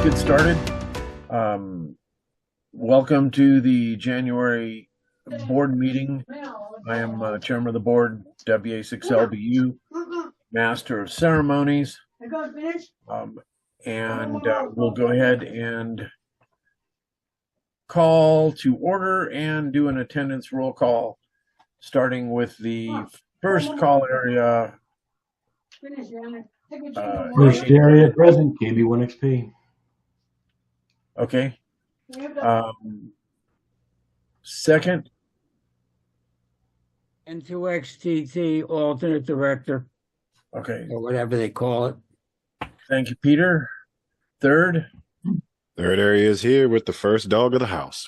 get started. Welcome to the January board meeting. I am chairman of the board, WA6LBU, master of ceremonies. And we'll go ahead and call to order and do an attendance roll call, starting with the first call area. First area present, KB1XP. Okay. Second, N2XTT alternate director, okay. or whatever they call it. Thank you, Peter. Third, Third area is here with the first dog of the house.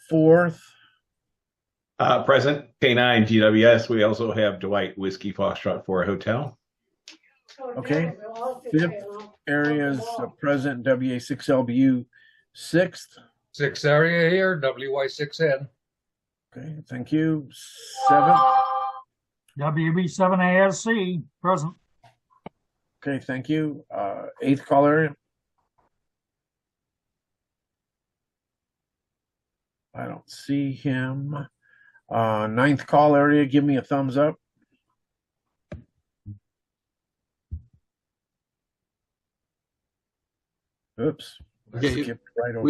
fourth, Present, K9 GWS. We also have Dwight Whiskey Foxtrot for a hotel. okay. Fifth area is present, WA6LBU. Sixth, Sixth area here, WY6N. okay, thank you. Seventh, WB7ASC, present. okay, thank you. Eighth call area. I don't see him. Ninth call area, give me a thumbs up. Oops. I Okay, skipped right over.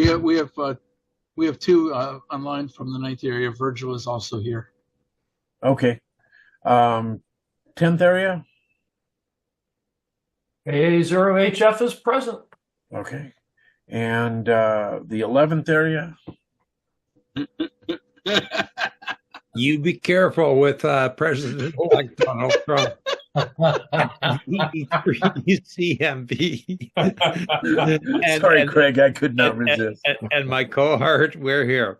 we have two online from the ninth area. Virgil is also here. Okay. 10th area. A0HF is present. Okay. And the 11th area. You be careful with President-elect Donald Trump. CMB. Sorry, Craig, I could not resist. And my cohort, we're here.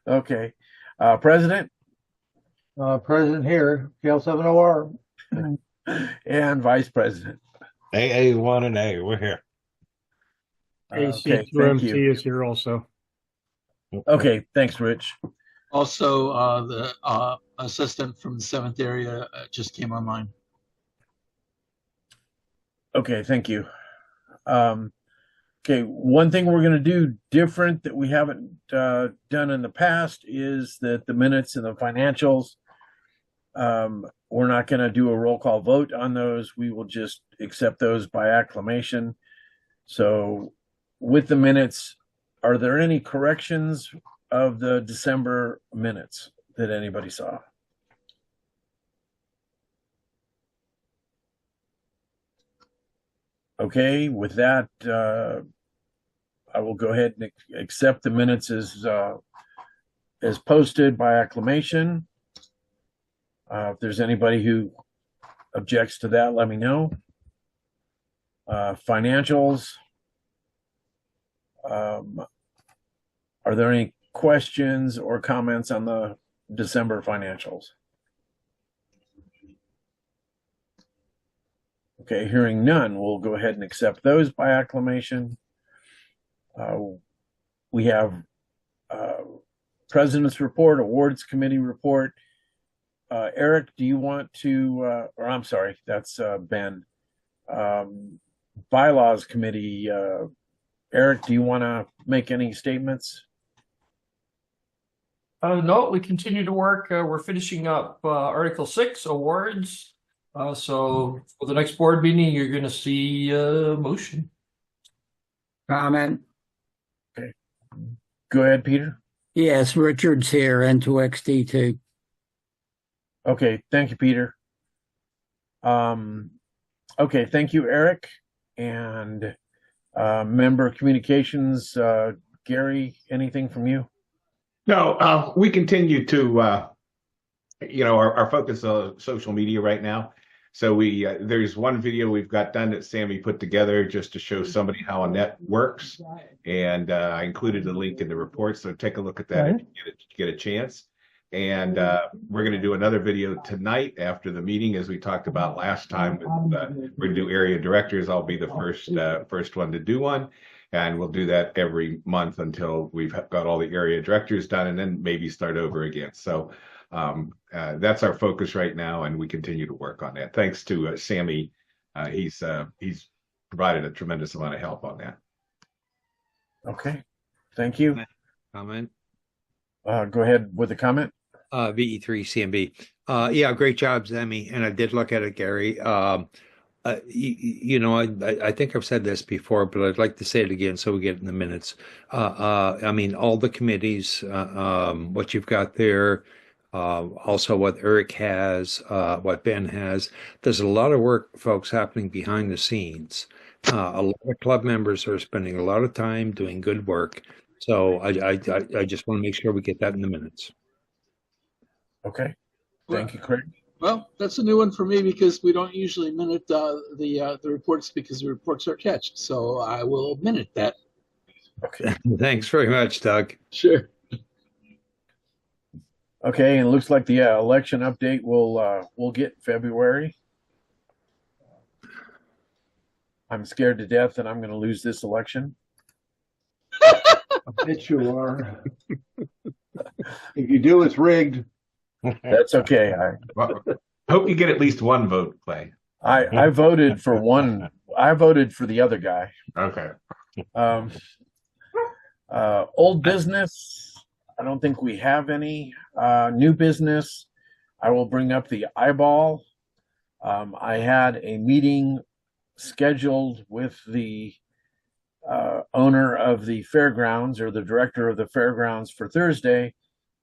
Okay. President President here, KL7OR. and Vice President. AA1 and A, we're here. Okay, thank you. is here also. Okay, thanks, Rich. Also, the assistant from the seventh area just came online. Okay, thank you. Okay, one thing we're going to do different that we haven't done in the past is that the minutes and the financials, we're not going to do a roll call vote on those. We will just accept those by acclamation. So with the minutes, are there any corrections of the December minutes that anybody saw? Okay, with that, I will go ahead and accept the minutes as posted by acclamation. If there's anybody who objects to that, let me know. Financials. Are there any questions or comments on the December financials? Okay, hearing none, we'll go ahead and accept those by acclamation. We have President's report, awards committee report. Eric, do you want to, or I'm sorry, that's Ben. Bylaws committee, Eric, do you want to make any statements? No, we continue to work. We're finishing up Article 6 awards. So for the next board meeting, you're going to see a motion. Comment? Go ahead, Peter. Yes, Richard's here, N2XT2. Okay, thank you, Peter. Okay, thank you, Eric. And member communications, Gary, anything from you? No, we continue to, our focus on social media right now. So there's one video we've got done that Sammy put together just to show somebody how a net works. And I included the link in the report. So take a look at that if you get a chance. And we're going to do another video tonight after the meeting, as we talked about last time. We're going to do area directors. I'll be the first one to do one. And we'll do that every month until we've got all the area directors done, and then maybe start over again. So that's our focus right now, and we continue to work on that. Thanks to Sammy. He's provided a tremendous amount of help on that. Okay, thank you. Comment. Go ahead with the comment. VE3 CMB. Yeah, great job, Zemi. And I did look at it, Gary. I think I've said this before, but I'd like to say it again so we get it in the minutes. I mean, all the committees, what you've got there, also what Eric has, what Ben has. There's a lot of work, folks, happening behind the scenes. A lot of club members are spending a lot of time doing good work. So I just want to make sure we get that in the minutes. Okay, thank you, Craig. Well, that's a new one for me because we don't usually minute the reports because the reports are catched. So I will minute that. Okay. Thanks very much, Doug. Sure. Okay, and it looks like the election update we'll get in February. I'm scared to death that I'm going to lose this election. I bet you are. If you do, it's rigged. That's okay. Well, hope you get at least one vote, Clay. I voted for one. I voted for the other guy. Okay. Old business. I don't think we have any. New business. I will bring up the eyeball. I had a meeting scheduled with the owner of the fairgrounds or the director of the fairgrounds for Thursday,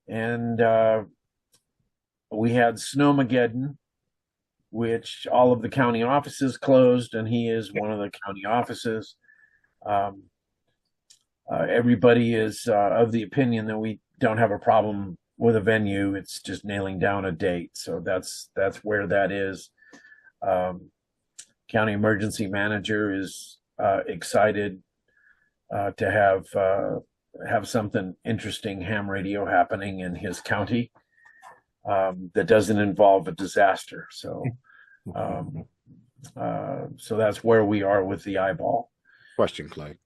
and we had Snowmageddon, which all of the county offices closed, and he is one of the county offices. Everybody is of the opinion that we don't have a problem with a venue. It's just nailing down a date. So that's where that is. County emergency manager is excited to have something interesting, ham radio, happening in his county that doesn't involve a disaster. So that's where we are with the eyeball. Question, Clay.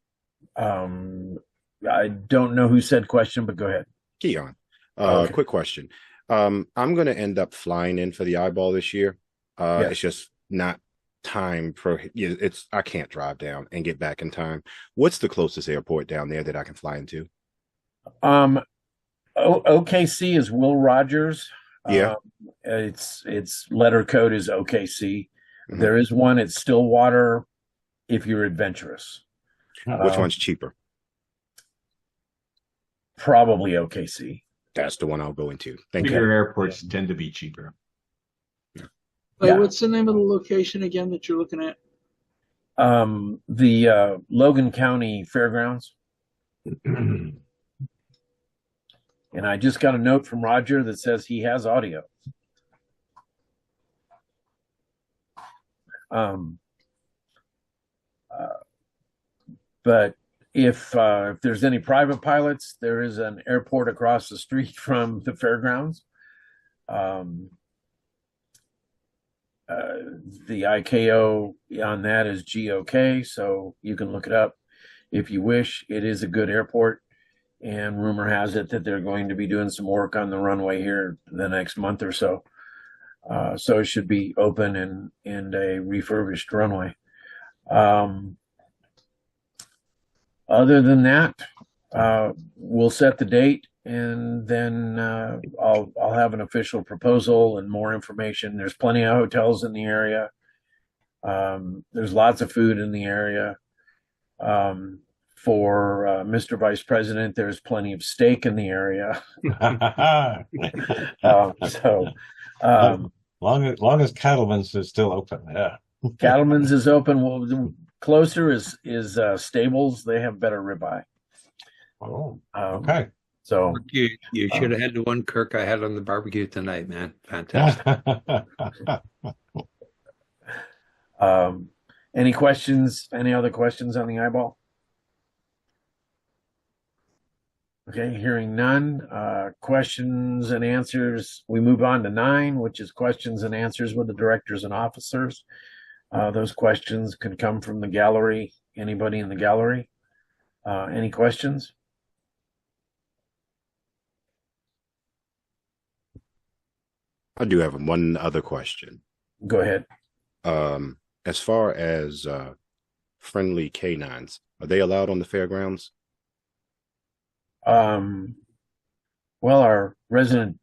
I don't know who said question, but go ahead. Keon. Okay. Quick question. I'm going to end up flying in for the eyeball this year. Yes. It's just not time I can't drive down and get back in time. What's the closest airport down there that I can fly into? OKC is Will Rogers. Yeah. Its letter code is OKC. Mhm. There is one at Stillwater if you're adventurous. Which one's cheaper? Probably OKC. That's the one I'll go into. Thank Bigger you. airports tend to be cheaper. Yeah. What's the name of the location again that you're looking at? The Logan County Fairgrounds. And I just got a note from Roger that says he has audio. But if there's any private pilots, there is an airport across the street from the fairgrounds. The ICAO on that is GOK, so you can look it up if you wish. It is a good airport, and rumor has it that they're going to be doing some work on the runway here the next month or so. So it should be open and a refurbished runway. Other than that, we'll set the date, and then I'll have an official proposal and more information. There's plenty of hotels in the area. There's lots of food in the area. For Mr. Vice President, there's plenty of steak in the area. Long as Cattleman's is still open, yeah. Cattleman's is open. Well, closer is Stables. They have better ribeye. Oh, okay. So You should have had the one, Kirk, I had on the barbecue tonight, man. Fantastic. any questions? Any other questions on the eyeball? Okay, hearing none. Questions and answers. We move on to 9, which is questions and answers with the directors and officers. Those questions can come from the gallery. Anybody in the gallery? Any questions? I do have one other question. Go ahead. As far as unfriendly canines. Are they allowed on the fairgrounds? Well, our resident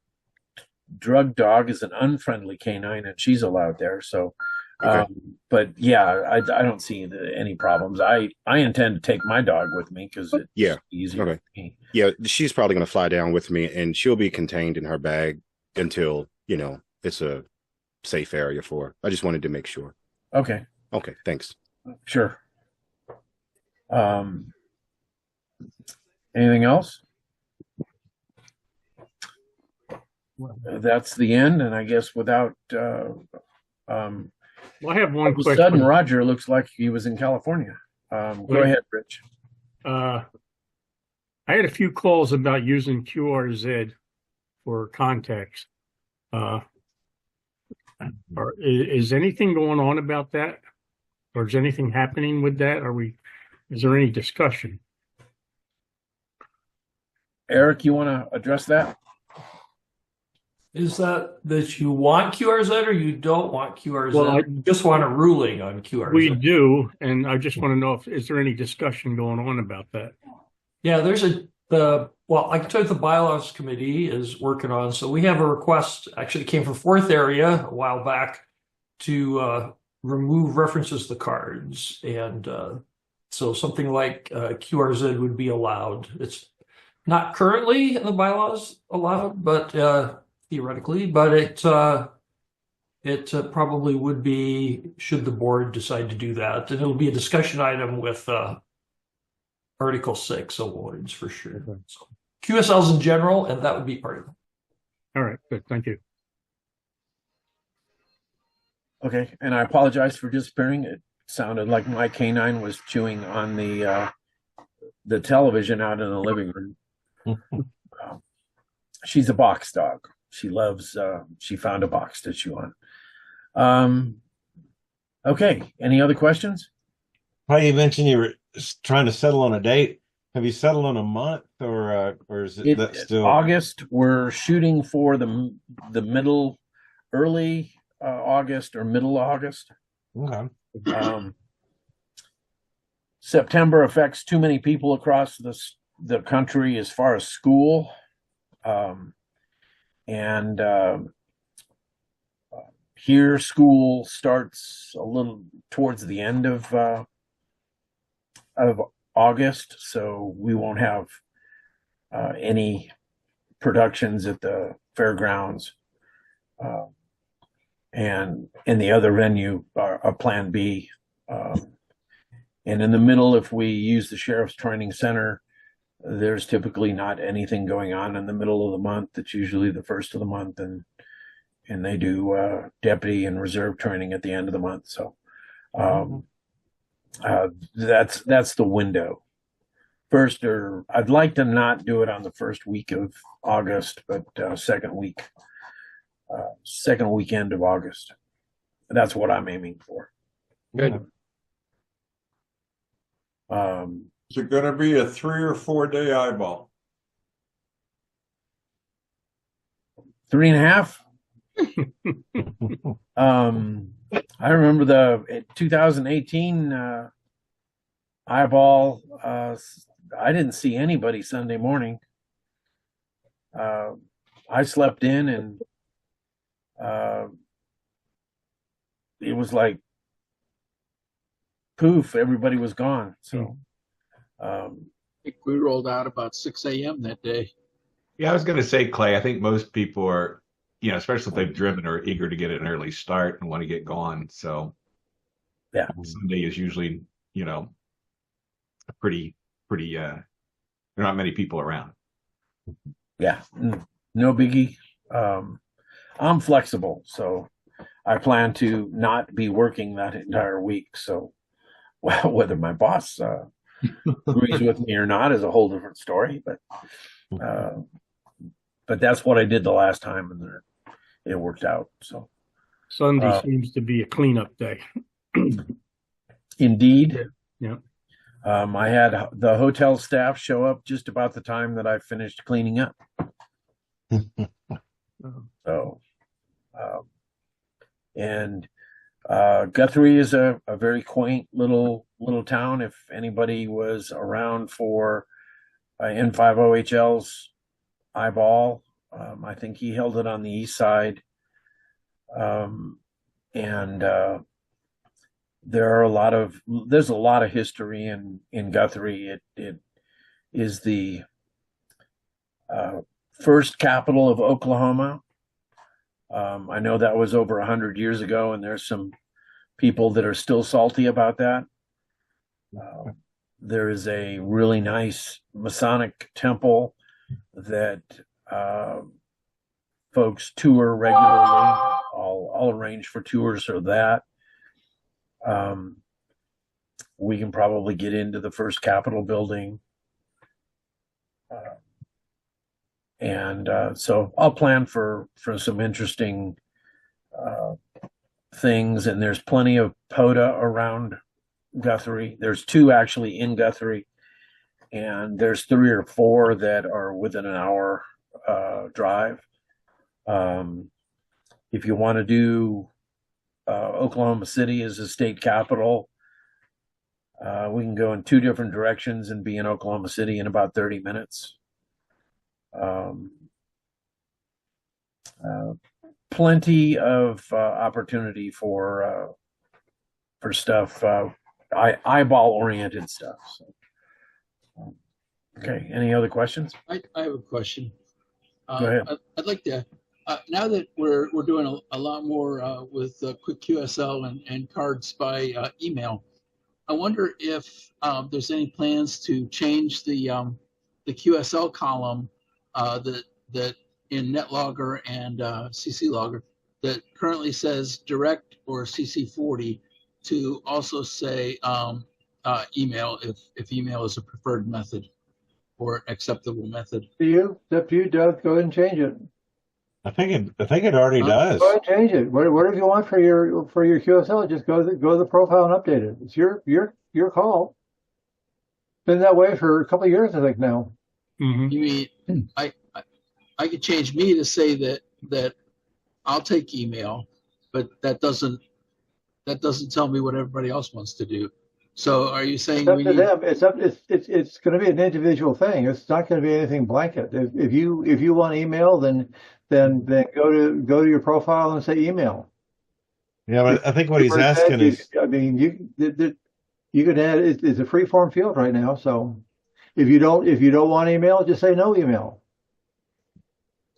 drug dog is an unfriendly canine, and she's allowed there. So, Okay. but yeah, I don't see any problems. I intend to take my dog with me because it's Yeah. easier Okay. for me. Yeah, she's probably going to fly down with me, and she'll be contained in her bag until, it's a safe area for her. I just wanted to make sure. Okay, Okay, thanks. sure. Anything else? That's the end, and I guess without Well, I have one all of a question. sudden, Roger looks like he was in California. Go Wait. ahead, Rich. I had a few calls about using QRZ for contacts. Is anything going on about that? Or is anything happening with that? Is there any discussion? Eric, you want to address that? Is that you want QRZ or you don't want QRZ? Well, You just want a ruling on QRZ. We do, and I just want to know is there any discussion going on about that? Yeah, there's well, I can tell you the bylaws committee is working on. So we have a request, actually it came from Fourth Area a while back to remove references to cards. And so something like QRZ would be allowed. It's not currently in the bylaws allowed, but theoretically, but it probably would be should the board decide to do that. And it'll be a discussion item with Article 6 awards for sure. So QSLs in general, and that would be part of it. All right, good. Thank you. Okay, and I apologize for disappearing. It sounded like my canine was chewing on the television out in the living room. She's a box dog. She loves. She found a box to chew on. Okay. Any other questions? Well, you mentioned you were trying to settle on a date. Have you settled on a month, or is it that still August? We're shooting for the middle, early August or middle August. Okay. September affects too many people across the country as far as school, and here school starts a little towards the end of August, so we won't have any productions at the fairgrounds, and in the other venue, our Plan B. And in the middle, if we use the Sheriff's Training Center, there's typically not anything going on in the middle of the month. It's usually the first of the month, and they do deputy and reserve training at the end of the month. So that's the window. First, or I'd like to not do it on the first week of August, but second weekend of August. That's what I'm aiming for. Good. Is it going to be a 3 or 4 day eyeball? 3.5. I remember in 2018 eyeball. I didn't see anybody Sunday morning. I slept in, and it was like poof, everybody was gone. So I think we rolled out about 6 a.m. that day. Yeah, I was going to say, Clay, I think most people are, especially if they've driven, are eager to get an early start and want to get going. So yeah, Sunday is usually, pretty, there are not many people around. Yeah, no biggie. I'm flexible, so I plan to not be working that entire week. So whether my boss agrees with me or not is a whole different story. But that's what I did the last time, and it worked out. So Sunday seems to be a cleanup day. Indeed. Yeah. I had the hotel staff show up just about the time that I finished cleaning up. So, and Guthrie is a very quaint little little town. If anybody was around for N50HL's eyeball, I think he held it on the east side. And there's a lot of history in Guthrie. It is the first capital of Oklahoma. I know that was over 100 years ago, and there's some people that are still salty about that. There is a really nice Masonic temple that folks tour regularly. I'll arrange for tours for that. We can probably get into the first Capitol building. So I'll plan for some interesting things, and there's plenty of POTA around Guthrie. There's 2 actually in Guthrie, and there's 3 or 4 that are within an hour drive. If you want to do Oklahoma City as a state capital, we can go in 2 different directions and be in Oklahoma City in about 30 minutes. Plenty of opportunity for stuff, eyeball oriented stuff. So, okay. Any other questions? I have a question. Go ahead. I'd like to, now that we're doing a lot more with Quick QSL and cards by email, I wonder if there's any plans to change the QSL column that in NetLogger and CC Logger that currently says direct or CC40 to also say email if email is a preferred method or acceptable method. It's up to you, Doug. Go ahead and change it. I think it already does. Go ahead and change it. Whatever you want for your QSL, just go to the profile and update it. It's your call. Been that way for a couple of years, I think now. Mm-hmm. You mean I could change me to say that I'll take email, but that doesn't tell me what everybody else wants to do. So are you saying it's up to them? It's going to be an individual thing. It's not going to be anything blanket. If you want email, then go to your profile and say email. Yeah, but I think what he's asking is, I mean, you can add. It's a free form field right now. So if you don't want email, just say no email.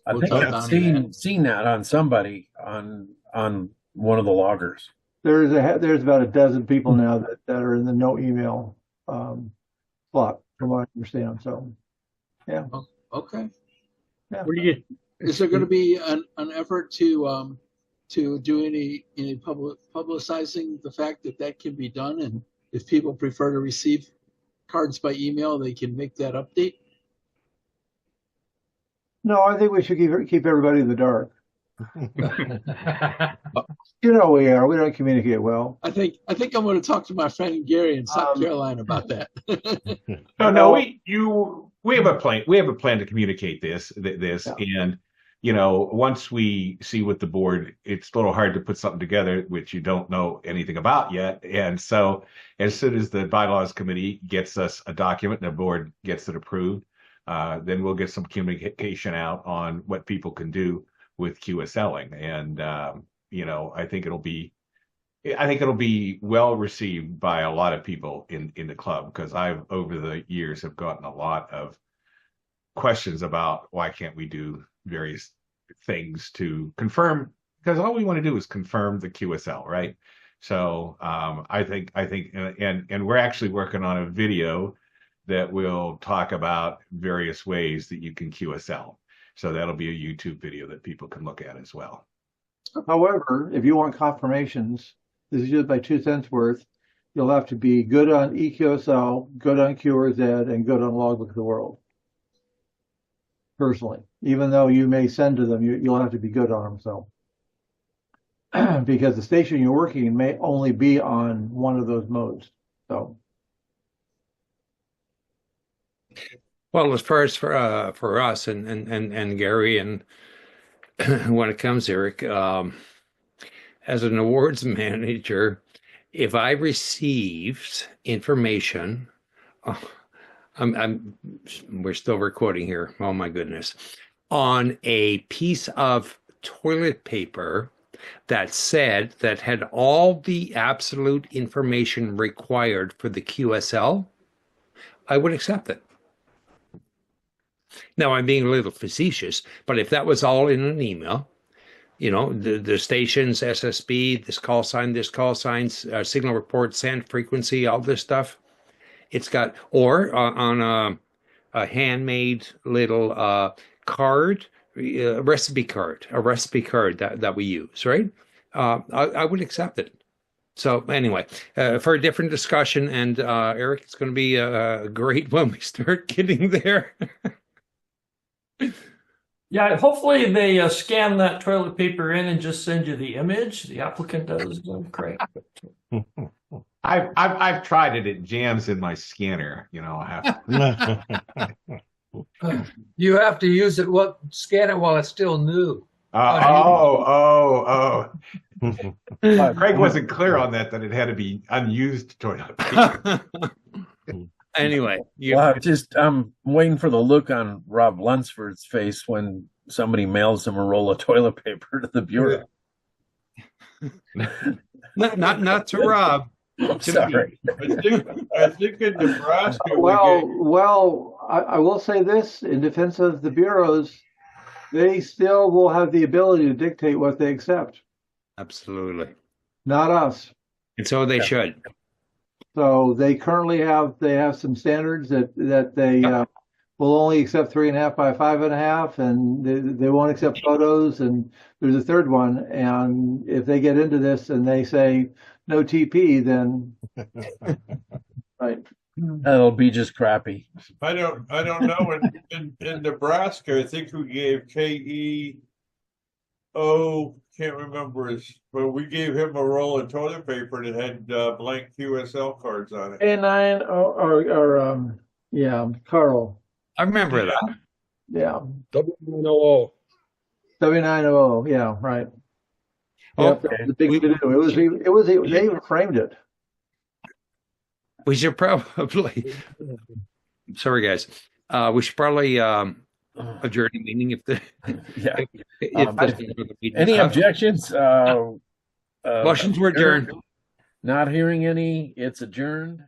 I think I've seen that on somebody on one of the loggers. There's about a dozen people now that are in the no email slot, from what I understand. So, yeah. Okay. Yeah. Where do you get? Is there going to be an effort to do any publicizing the fact that can be done, and if people prefer to receive cards by email, they can make that update? No, I think we should keep everybody in the dark. You know we are. We don't communicate well. I think I'm going to talk to my friend Gary in South Carolina about that. No, we have a plan. We have a plan to communicate this, yeah. And once we see what the board, it's a little hard to put something together which you don't know anything about yet. And so, as soon as the bylaws committee gets us a document and the board gets it approved, then we'll get some communication out on what people can do with QSLing. And I think it'll be well received by a lot of people in the club, because I've over the years have gotten a lot of questions about why can't we do various things to confirm, because all we want to do is confirm the QSL, right? So I think and we're actually working on a video that will talk about various ways that you can QSL. So that'll be a YouTube video that people can look at as well. However, if you want confirmations, this is just my 2 cents worth, you'll have to be good on eQSL, good on QRZ, and good on Logbook of the World. Personally, even though you may send to them, you'll have to be good on them. So, because the station you're working in may only be on one of those modes. So. Well, as far as for us and Gary, and when it comes, Eric, as an awards manager, if I received information, oh, we're still recording here. Oh my goodness. On a piece of toilet paper that said that had all the absolute information required for the QSL, I would accept it. Now, I'm being a little facetious, but if that was all in an email, you know, the stations, SSB, this call sign, signal report, send frequency, all this stuff, it's got, or on a handmade little card, a recipe card that we use, right? I would accept it. So anyway, for a different discussion, and Eric, it's going to be great when we start getting there. Yeah, hopefully they scan that toilet paper in and just send you the image. The applicant does, great. I've tried it. It jams in my scanner. You know, I have. You have to use it. Scan it while it's still new. Craig wasn't clear on that it had to be unused toilet paper. Anyway, I'm waiting for the look on Rob Lunsford's face when somebody mails him a roll of toilet paper to the bureau. not to Rob. I'm sorry. I think in Nebraska. I will say this in defense of the bureaus, they still will have the ability to dictate what they accept. Absolutely. Not us. And so they should. So they currently have some standards that they will only accept 3.5 by 5.5, and they won't accept photos. And there's a third one. And if they get into this and they say no TP, then right. That'll be just crappy. I don't know. In Nebraska, I think we gave KEO, can't remember but we gave him a roll of toilet paper that had blank QSL cards on it. A9 or Carl. I remember that. Yeah. W900. W900. Yeah, right. Okay. Yep, the big to do. It was they even framed it. We should probably. Sorry, guys. We should probably adjourn the meeting if the. Any objections? Motions were adjourned. Not hearing any. It's adjourned.